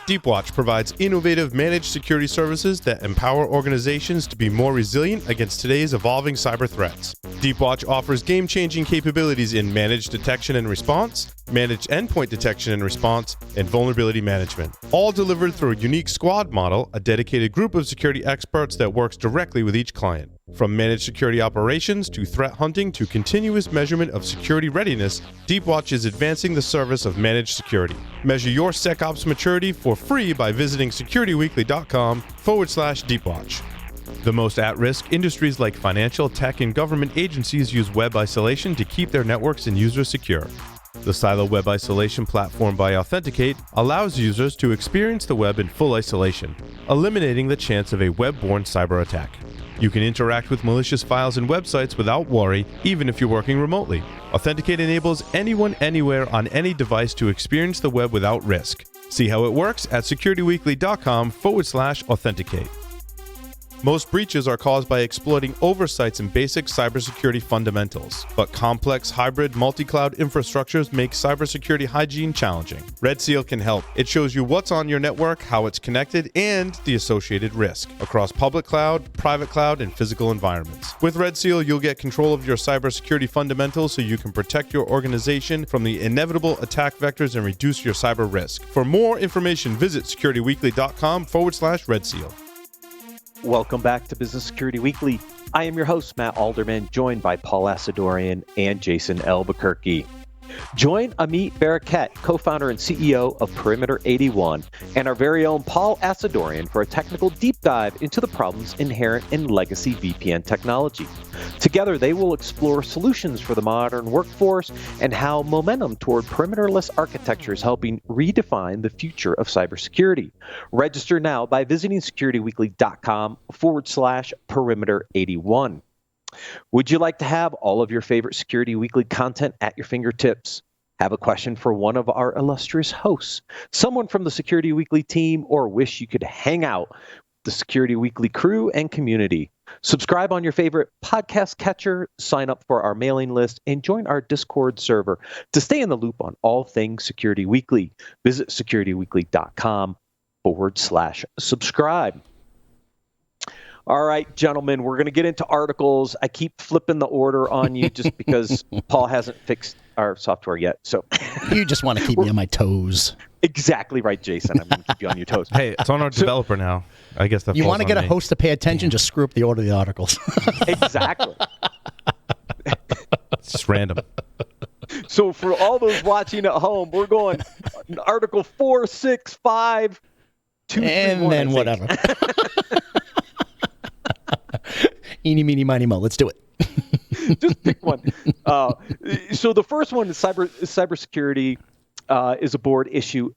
Deepwatch provides innovative managed security services that empower organizations to be more resilient against today's evolving cyber threats. Deepwatch offers game-changing capabilities in managed detection and response, managed endpoint detection and response, and vulnerability management, all delivered through a unique squad model, a dedicated group of security experts that works directly with each client. From managed security operations to threat hunting to continuous measurement of security readiness, Deepwatch is advancing the service of managed security. Measure your SecOps maturity for free by visiting securityweekly.com/Deepwatch. The most at-risk industries like financial, tech, and government agencies use web isolation to keep their networks and users secure. The Silo Web Isolation platform by Authenticate allows users to experience the web in full isolation, eliminating the chance of a web-borne cyber attack. You can interact with malicious files and websites without worry, even if you're working remotely. Authenticate enables anyone, anywhere, on any device to experience the web without risk. See how it works at securityweekly.com/authenticate. Most breaches are caused by exploiting oversights in basic cybersecurity fundamentals, but complex hybrid multi-cloud infrastructures make cybersecurity hygiene challenging. Red Seal can help. It shows you what's on your network, how it's connected, and the associated risk across public cloud, private cloud, and physical environments. With Red Seal, you'll get control of your cybersecurity fundamentals so you can protect your organization from the inevitable attack vectors and reduce your cyber risk. For more information, visit securityweekly.com/Red Seal. Welcome back to Business Security Weekly. I am your host, Matt Alderman, joined by Paul Asadorian and Jason Albuquerque. Join Amit Barakat, co-founder and CEO of Perimeter 81, and our very own Paul Asadorian for a technical deep dive into the problems inherent in legacy VPN technology. Together, they will explore solutions for the modern workforce and how momentum toward perimeterless architecture is helping redefine the future of cybersecurity. Register now by visiting securityweekly.com/perimeter81. Would you like to have all of your favorite Security Weekly content at your fingertips? Have a question for one of our illustrious hosts, someone from the Security Weekly team, or wish you could hang out with the Security Weekly crew and community? Subscribe on your favorite podcast catcher, sign up for our mailing list, and join our Discord server to stay in the loop on all things Security Weekly. Visit securityweekly.com/subscribe. All right, gentlemen, we're going to get into articles. I keep flipping the order on you just because Paul hasn't fixed our software yet. So you just want to keep me on my toes. Exactly right, Jason. I'm going to keep you on your toes. Hey, it's on our developer now. I guess that you want to get me. a host to pay attention, just screw up the order of the articles. Exactly. It's just random. So for all those watching at home, we're going Article 4, 6, 5, 2, 3, and 1, then whatever. Eeny, meeny, miny, mo. Let's do it. Just pick one. So the first one is cybersecurity is a board issue.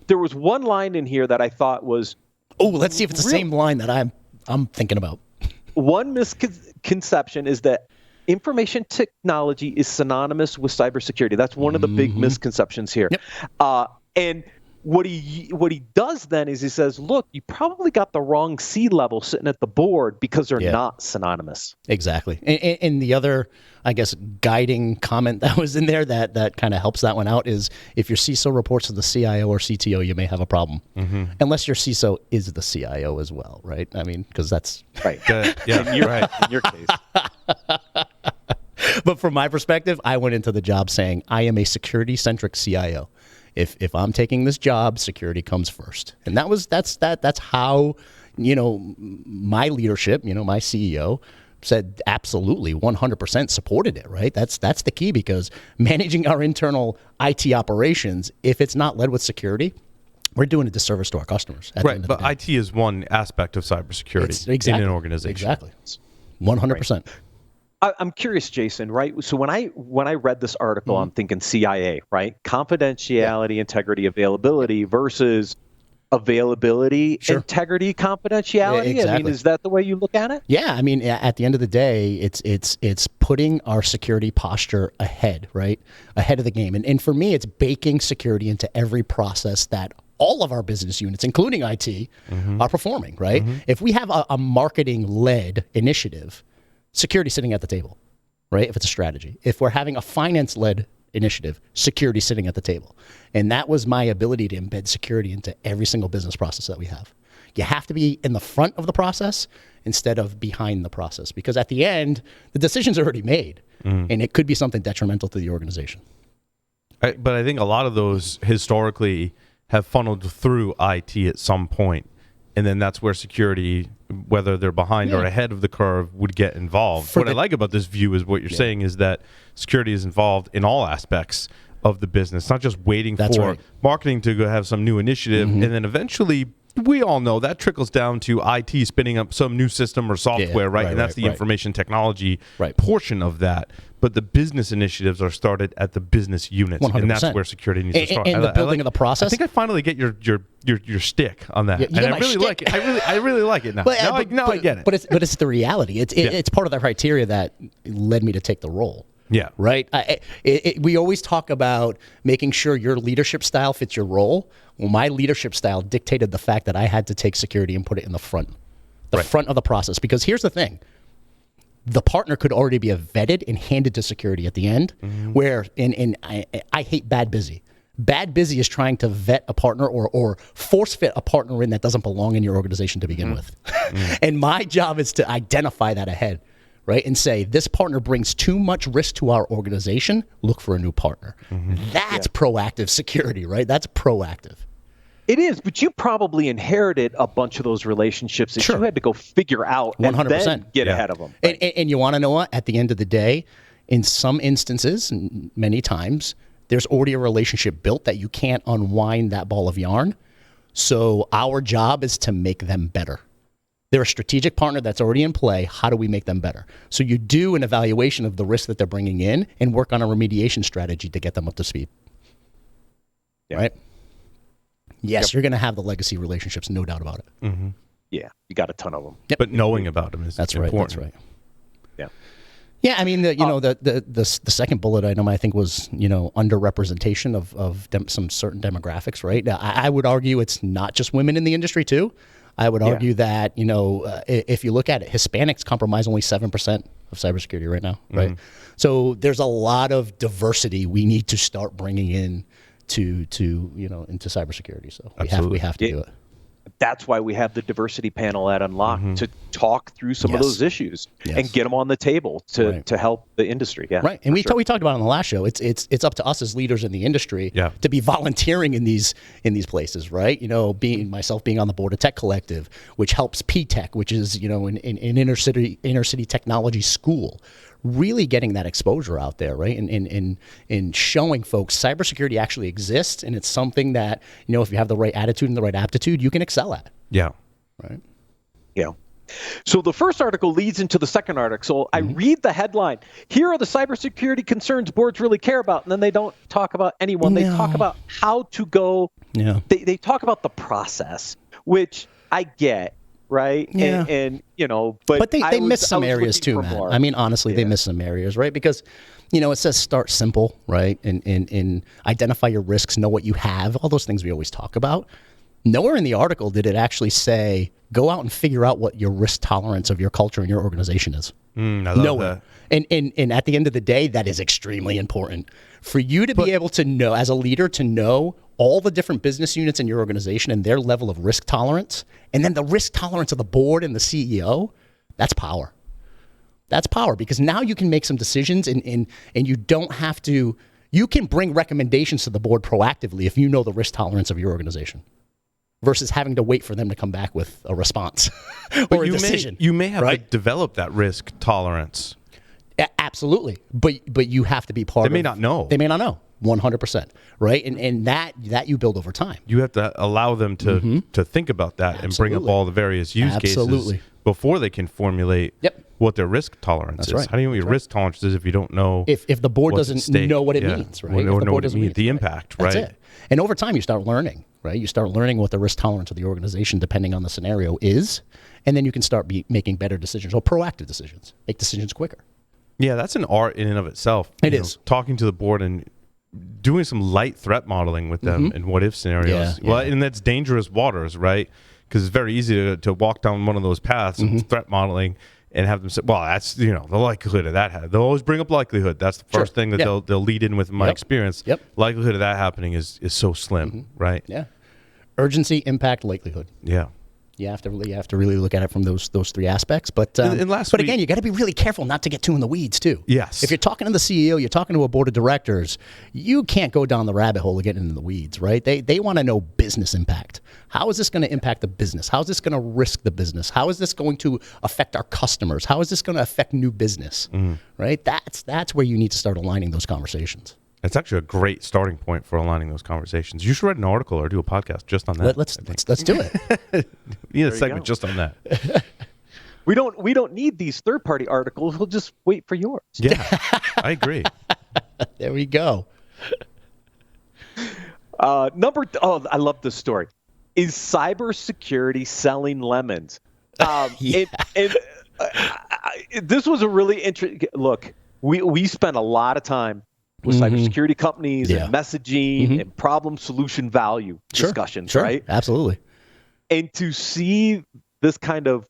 There was one line in here that I thought was. Oh, let's see if it's the same line that I'm thinking about. One misconception is that information technology is synonymous with cybersecurity. That's one of the big misconceptions here. Yep. And what he does then is he says, look, you probably got the wrong C level sitting at the board because they're not synonymous. Exactly. And the other, I guess, guiding comment that was in there that kind of helps that one out is if your CISO reports to the CIO or CTO, you may have a problem. Unless your CISO is the CIO as well, right? I mean, because that's... Right. Yeah, in your case. But from my perspective, I went into the job saying, I am a security-centric CIO. If I'm taking this job, security comes first. And that's how, my leadership, my CEO said absolutely 100% supported it, right? That's the key, because managing our internal IT operations, if it's not led with security, we're doing a disservice to our customers. Right, but IT is one aspect of cybersecurity in an organization. Exactly. 100%. Right. I'm curious, Jason, right? So when I read this article, I'm thinking CIA, right? Confidentiality, integrity, availability versus availability, integrity, confidentiality. Yeah, exactly. I mean, is that the way you look at it? Yeah, I mean, at the end of the day, it's putting our security posture ahead, right? Ahead of the game. And for me, it's baking security into every process that all of our business units, including IT, are performing, right? If we have a marketing-led initiative, security sitting at the table, right? If it's a strategy. If we're having a finance-led initiative, security sitting at the table. And that was my ability to embed security into every single business process that we have. You have to be in the front of the process instead of behind the process, because at the end, the decision's already made, and it could be something detrimental to the organization. But I think a lot of those historically have funneled through IT at some point, and then that's where security, whether they're behind or ahead of the curve, would get involved. What I like about this view is what you're saying is that security is involved in all aspects of the business, not just waiting for marketing to go have some new initiative, and then eventually, we all know that trickles down to IT spinning up some new system or software, right? And that's the information technology portion of that. But the business initiatives are started at the business units, 100%. and that's where security needs to start. And the building of the process. I think I finally get your stick on that, and I really like it. I really like it now. Now I get it. But it's the reality. It's part of the criteria that led me to take the role. Yeah. Right. We always talk about making sure your leadership style fits your role. Well, my leadership style dictated the fact that I had to take security and put it in the front of the process. Because here's the thing. The partner could already be vetted and handed to security at the end, where I hate bad busy. Bad busy is trying to vet a partner or force fit a partner in that doesn't belong in your organization to begin with. And my job is to identify that ahead. Right, and say, this partner brings too much risk to our organization, look for a new partner. That's proactive security, right? That's proactive. It is, but you probably inherited a bunch of those relationships that you had to go figure out 100%. And then get ahead of them. Right? And you want to know what? At the end of the day, in some instances, many times, there's already a relationship built that you can't unwind that ball of yarn. So our job is to make them better. They're a strategic partner that's already in play. How do we make them better? So you do an evaluation of the risk that they're bringing in and work on a remediation strategy to get them up to speed. Right? Yes, you're going to have the legacy relationships, no doubt about it. Yeah, you got a ton of them. But knowing about them is important. That's right. Yeah. Yeah, I mean, the second bullet item I think was underrepresentation of some certain demographics. Right? I would argue it's not just women in the industry too. I would argue that, if you look at it, Hispanics comprise only 7% of cybersecurity right now, right? So there's a lot of diversity we need to start bringing in into cybersecurity. So we have to do it. That's why we have the diversity panel at Unlock to talk through some of those issues and get them on the table to help the industry. Yeah, right. And we talked about it on the last show. It's up to us as leaders in the industry to be volunteering in these places, right? Being on the board of Tech Collective, which helps P-Tech, which is an inner city technology school. Really getting that exposure out there, right? And showing folks cybersecurity actually exists, and it's something that, if you have the right attitude and the right aptitude, you can excel at. Yeah. Right? Yeah. So the first article leads into the second article. So I read the headline. Here are the cybersecurity concerns boards really care about, and then they don't talk about anyone. They talk about how to go. Yeah. They talk about the process, which I get. Right. Yeah. And but they miss some areas too, Matt. I mean, honestly, they miss some areas, right? Because, it says start simple, right? And identify your risks, know what you have, all those things we always talk about. Nowhere in the article did it actually say, go out and figure out what your risk tolerance of your culture and your organization is. I love that. And at the end of the day, that is extremely important for you to be able to know, as a leader, to know all the different business units in your organization and their level of risk tolerance, and then the risk tolerance of the board and the CEO. That's power. That's power, because now you can make some decisions and you don't have to, you can bring recommendations to the board proactively if you know the risk tolerance of your organization, versus having to wait for them to come back with a response or a decision. You may have to develop that risk tolerance. Absolutely. But you have to be part of it. They may not know. 100%. Right. And that you build over time. You have to allow them to think about that and bring up all the various use cases before they can formulate what their risk tolerance is. Right. How do you know what your risk tolerance is if you don't know? If the board doesn't know what it means, right? Or know what it means, the impact, right? That's it. And over time, you start learning, right? You start learning what the risk tolerance of the organization, depending on the scenario, is. And then you can start making better decisions or proactive decisions, make decisions quicker. Yeah, that's an art in and of itself. It is. Talking to the board and doing some light threat modeling with them in what if scenarios. And that's dangerous waters, right? Because it's very easy to walk down one of those paths of threat modeling and have them say, well, that's, the likelihood of that. They'll always bring up likelihood. That's the first thing that they'll lead in with, in my experience. Yep. Likelihood of that happening is so slim, right? Yeah. Urgency, impact, likelihood. Yeah. You have to really look at it from those three aspects. But again, you got to be really careful not to get too in the weeds too. Yes. If you're talking to the CEO, you're talking to a board of directors, you can't go down the rabbit hole of getting into the weeds, right? They want to know business impact. How is this going to impact the business? How is this going to risk the business? How is this going to affect our customers? How is this going to affect new business? Right? That's where you need to start aligning those conversations. It's actually a great starting point for aligning those conversations. You should write an article or do a podcast just on that. Let's do it. We need a segment just on that. We don't need these third-party articles. We'll just wait for yours. Yeah, I agree. There we go. I love this story. Is cybersecurity selling lemons? This was a really interesting look. We spent a lot of time with cybersecurity companies and messaging and problem solution value discussions, right? Absolutely. And to see this kind of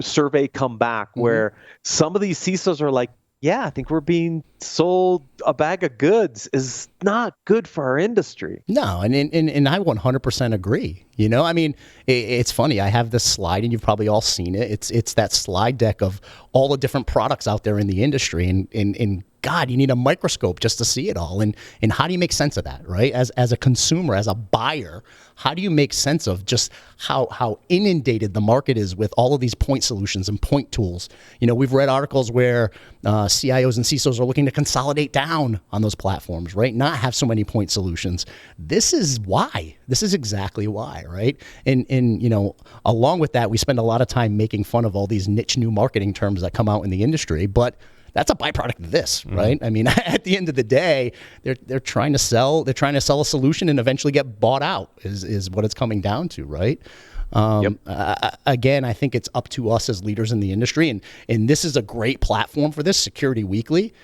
survey come back where some of these CISOs are like, yeah, I think we're being sold a bag of goods is not good for our industry. No, and I 100% agree. I mean, it's funny. I have this slide, and you've probably all seen it. It's that slide deck of all the different products out there in the industry, and God, you need a microscope just to see it all. And how do you make sense of that, right? As a consumer, as a buyer, how do you make sense of just how inundated the market is with all of these point solutions and point tools? We've read articles where CIOs and CISOs are looking to consolidate down on those platforms, right? Not have so many point solutions. This is why. This is exactly why, right? And along with that, we spend a lot of time making fun of all these niche new marketing terms that come out in the industry, but that's a byproduct of this, right? I mean, at the end of the day, they're trying to sell a solution and eventually get bought out is what it's coming down to, right? Again, I think it's up to us as leaders in the industry, and this is a great platform for this, Security Weekly.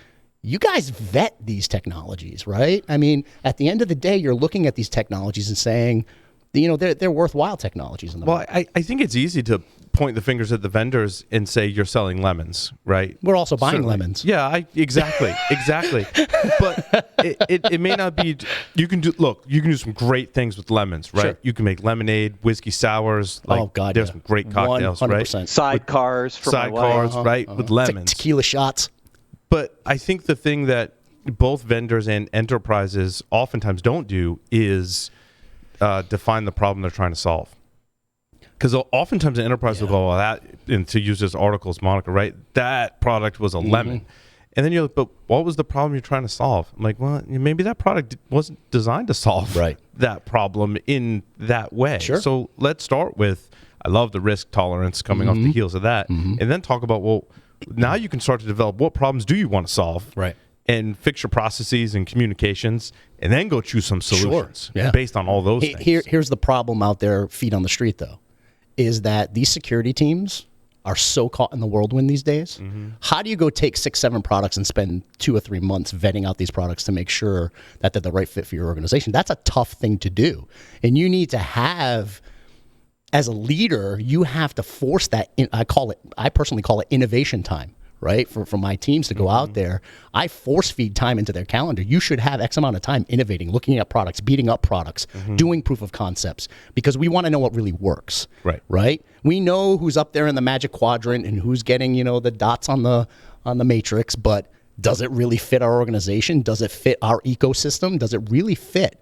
You guys vet these technologies, right? I mean, at the end of the day, you're looking at these technologies and saying, they're worthwhile technologies in the market. I think it's easy to point the fingers at the vendors and say you're selling lemons, right? We're also buying lemons. Yeah, exactly. But it may not be. You can do some great things with lemons, right? Sure. You can make lemonade, whiskey sours. There's some great cocktails, 100%. Right? Sidecars for my wife. Right? With lemons, tequila shots. But I think the thing that both vendors and enterprises oftentimes don't do is define the problem they're trying to solve. Because oftentimes an enterprise will go, and to use this article's moniker, right? That product was a lemon. And then you're like, but what was the problem you're trying to solve? I'm like, well, maybe that product wasn't designed to solve that problem in that way. Sure. So let's start with, I love the risk tolerance coming off the heels of that. And then talk about, well, now you can start to develop what problems do you want to solve? Right. And fix your processes and communications, and then go choose some solutions based on all those things. Here's the problem out there, feet on the street, though, is that these security teams are so caught in the whirlwind these days. How do you go take 6-7 products and spend 2 or 3 months vetting out these products to make sure that they're the right fit for your organization? That's a tough thing to do. And you need to have, as a leader, you have to force that. I personally call it innovation time. Right? For my teams to go out there, I force feed time into their calendar. You should have X amount of time innovating, looking at products, beating up products, doing proof of concepts, because we want to know what really works. Right? We know who's up there in the magic quadrant and who's getting, the dots on the matrix, but does it really fit our organization? Does it fit our ecosystem? Does it really fit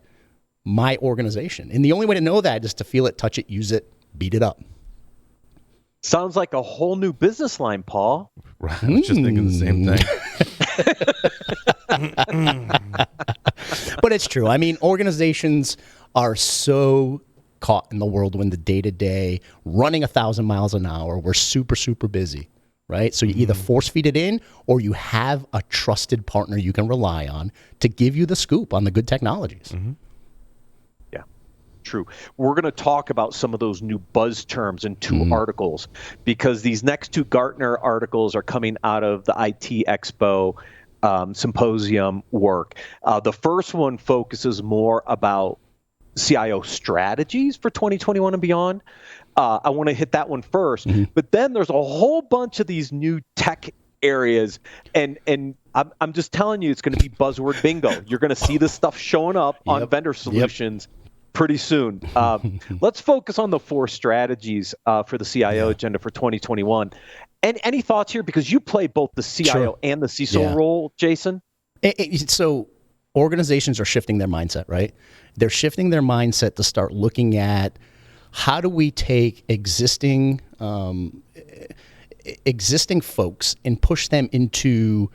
my organization? And the only way to know that is to feel it, touch it, use it, beat it up. Sounds like a whole new business line, Paul. Right. I was just thinking the same thing. But it's true. I mean, organizations are so caught in the whirlwind, the day-to-day, running 1,000 miles an hour. We're super, super busy, right? So you either force feed it in, or you have a trusted partner you can rely on to give you the scoop on the good technologies. True. We're going to talk about some of those new buzz terms in 2 articles, because these next 2 Gartner articles are coming out of the IT Expo symposium work. The first one focuses more about CIO strategies for 2021 and beyond. I want to hit that one first. But then there's a whole bunch of these new tech areas, and I'm just telling you, it's going to be buzzword bingo. You're going to see this stuff showing up on vendor solutions pretty soon. Let's focus on the 4 strategies for the CIO agenda for 2021. And any thoughts here? Because you play both the CIO and the CISO role, Jason. So organizations are shifting their mindset, right? They're shifting their mindset to start looking at how do we take existing folks and push them into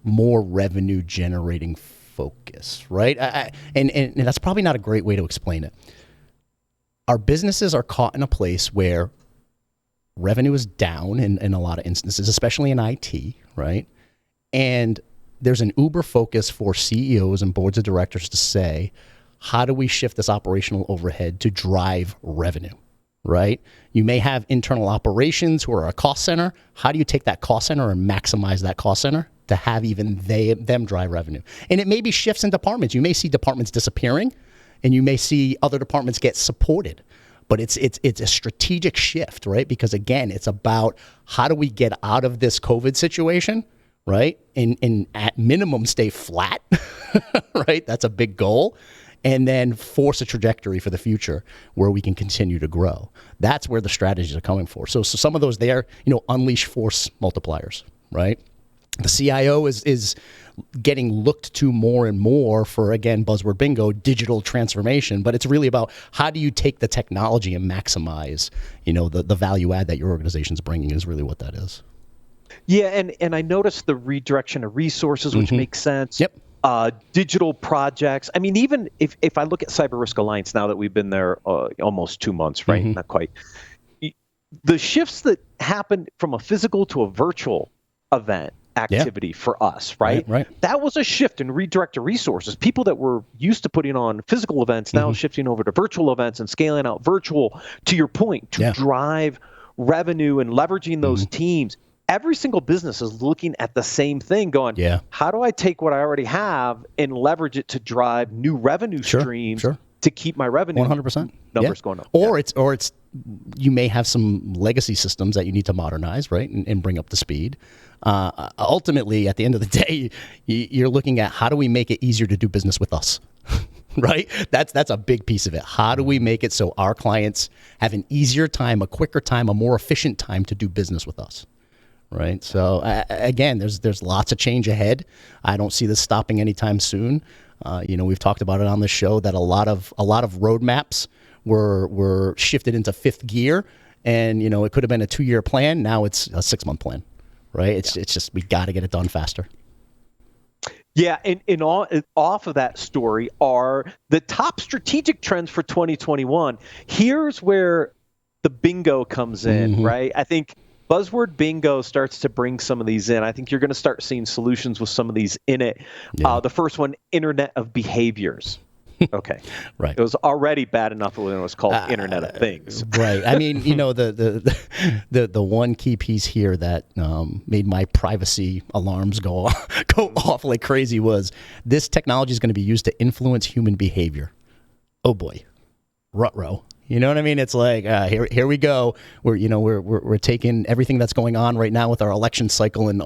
more revenue generating focus, right? And that's probably not a great way to explain it. Our businesses are caught in a place where revenue is down in a lot of instances, especially in IT, right? And there's an uber focus for CEOs and boards of directors to say, how do we shift this operational overhead to drive revenue, right? You may have internal operations who are a cost center. How do you take that cost center and maximize that cost center to have even them drive revenue? And it may be shifts in departments. You may see departments disappearing, and you may see other departments get supported. But it's a strategic shift, right? Because again, it's about how do we get out of this COVID situation, right? And at minimum stay flat, right? That's a big goal. And then force a trajectory for the future where we can continue to grow. That's where the strategies are coming for. So some of those there, unleash force multipliers, right? The CIO is getting looked to more and more for, again, buzzword bingo, digital transformation. But it's really about how do you take the technology and maximize, the value add that your organization's bringing is really what that is. Yeah, and I noticed the redirection of resources, which makes sense. Yep. Digital projects. I mean, even if I look at Cyber Risk Alliance now that we've been there almost 2 months, right? Not quite. The shifts that happened from a physical to a virtual event activity for us, right? That was a shift in redirected resources. People that were used to putting on physical events now shifting over to virtual events and scaling out virtual, to your point, to drive revenue and leveraging those teams. Every single business is looking at the same thing going, how do I take what I already have and leverage it to drive new revenue streams to keep my revenue 100% numbers going up? Or it's you may have some legacy systems that you need to modernize, right, and bring up to speed. Ultimately, at the end of the day, you're looking at how do we make it easier to do business with us, right? That's a big piece of it. How do we make it so our clients have an easier time, a quicker time, a more efficient time to do business with us? Right. So again, there's lots of change ahead. I don't see this stopping anytime soon. We've talked about it on the show that a lot of roadmaps were shifted into 5th gear, and it could have been a 2-year plan. Now it's a 6-month plan. Right. It's just we got to get it done faster. Yeah, and off of that story are the top strategic trends for 2021. Here's where the bingo comes in, right? I think buzzword bingo starts to bring some of these in. I think you're going to start seeing solutions with some of these in it. The first one, Internet of Behaviors. Okay. Right. It was already bad enough when it was called Internet of Things. Right. I mean, the one key piece here that made my privacy alarms go off like crazy was this technology is going to be used to influence human behavior. Oh boy. Ruh-roh. You know what I mean? It's like here we go. We're taking everything that's going on right now with our election cycle and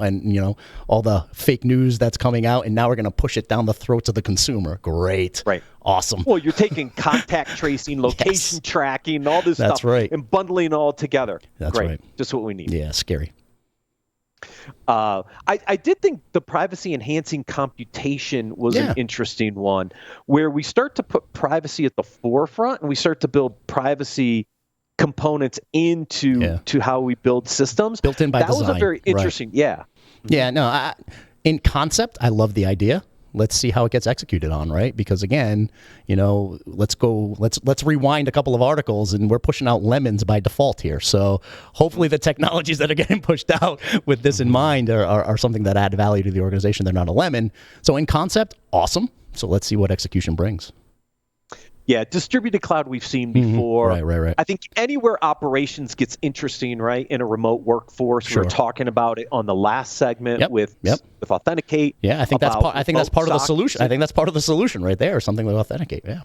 all the fake news that's coming out, and now we're going to push it down the throats of the consumer. Great, right? Awesome. Well, you're taking contact tracing, location tracking, all this stuff, and bundling it all together. That's Great. right. Just what we need. Yeah, scary. I did think the privacy enhancing computation was an interesting one, where we start to put privacy at the forefront and we start to build privacy components into how we build systems. Built in by design. That was a very interesting, Yeah, in concept, I love the idea. Let's see how it gets executed on, right? Because again, let's rewind a couple of articles, and we're pushing out lemons by default here. So hopefully the technologies that are getting pushed out with this in mind are something that add value to the organization. They're not a lemon. So in concept, awesome. So let's see what execution brings. Yeah, distributed cloud we've seen before. Right. I think anywhere operations gets interesting, right, in a remote workforce. Sure. We were talking about it on the last segment with Authenticate. Yeah, I think that's part of the solution. I think that's part of the solution right there, something like Authenticate. Yeah.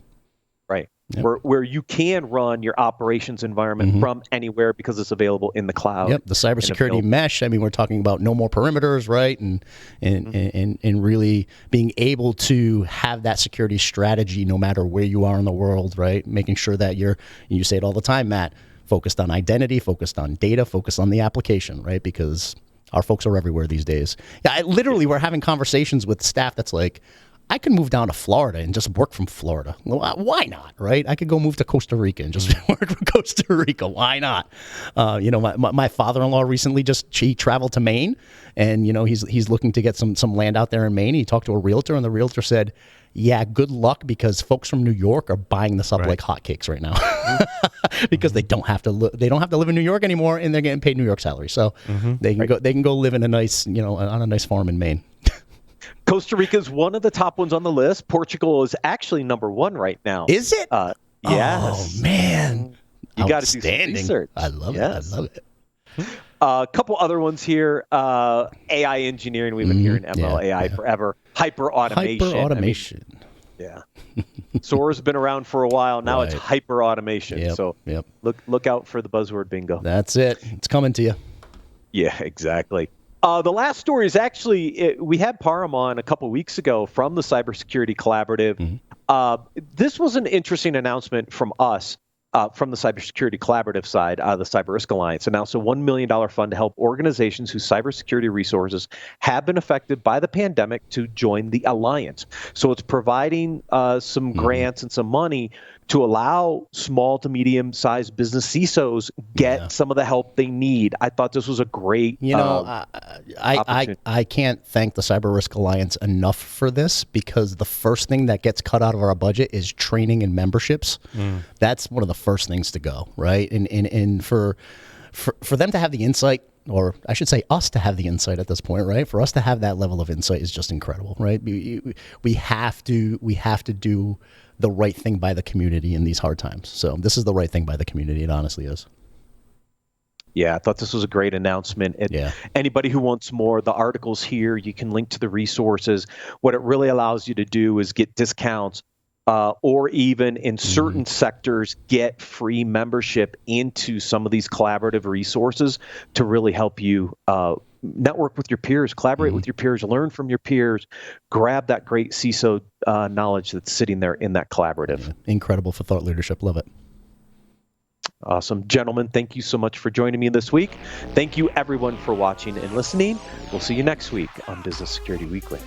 Right. where you can run your operations environment from anywhere because it's available in the cloud. Yep, the cybersecurity mesh. I mean, we're talking about no more perimeters, right? And really being able to have that security strategy no matter where you are in the world, right? Making sure that you say it all the time, Matt, focused on identity, focused on data, focused on the application, right? Because our folks are everywhere these days. Yeah, literally, we're having conversations with staff that's like, I can move down to Florida and just work from Florida. Well, why not, right? I could go move to Costa Rica and just work from Costa Rica. Why not? My father-in-law recently he traveled to Maine, and he's looking to get some land out there in Maine. He talked to a realtor, and the realtor said, "Yeah, good luck because folks from New York are buying this up like hotcakes right now because they don't have to live in New York anymore, and they're getting paid New York salary, so they can go live in a nice on a nice farm in Maine." Costa Rica is one of the top ones on the list. Portugal is actually number one right now. Is it? Yes. Oh, man. You got to do some research. I love it. I love it. A couple other ones here. AI engineering. We've been hearing ML AI forever. Hyper automation. SOAR's been around for a while. Now it's hyper automation. So look out for the buzzword bingo. That's it. It's coming to you. Yeah, exactly. The last story is actually, we had Param on a couple weeks ago from the Cybersecurity Collaborative. This was an interesting announcement from us, from the Cybersecurity Collaborative side. The Cyber Risk Alliance announced a $1 million fund to help organizations whose cybersecurity resources have been affected by the pandemic to join the alliance. So it's providing some grants and some money to allow small to medium-sized business CISOs get some of the help they need. I thought this was a great I can't thank the Cyber Risk Alliance enough for this, because the first thing that gets cut out of our budget is training and memberships. That's one of the first things to go, right? And for them to have the insight, or I should say us to have the insight at this point, right? For us to have that level of insight is just incredible, right? We have to do the right thing by the community in these hard times. So this is the right thing by the community. It honestly is. Yeah, I thought this was a great announcement. Anybody who wants more, the article's here. You can link to the resources. What it really allows you to do is get discounts or even in certain sectors, get free membership into some of these collaborative resources to really help you network with your peers, collaborate with your peers, learn from your peers, grab that great CISO knowledge that's sitting there in that collaborative. Incredible for thought leadership. Love it. Awesome. Gentlemen, thank you so much for joining me this week. Thank you, everyone, for watching and listening. We'll see you next week on Business Security Weekly.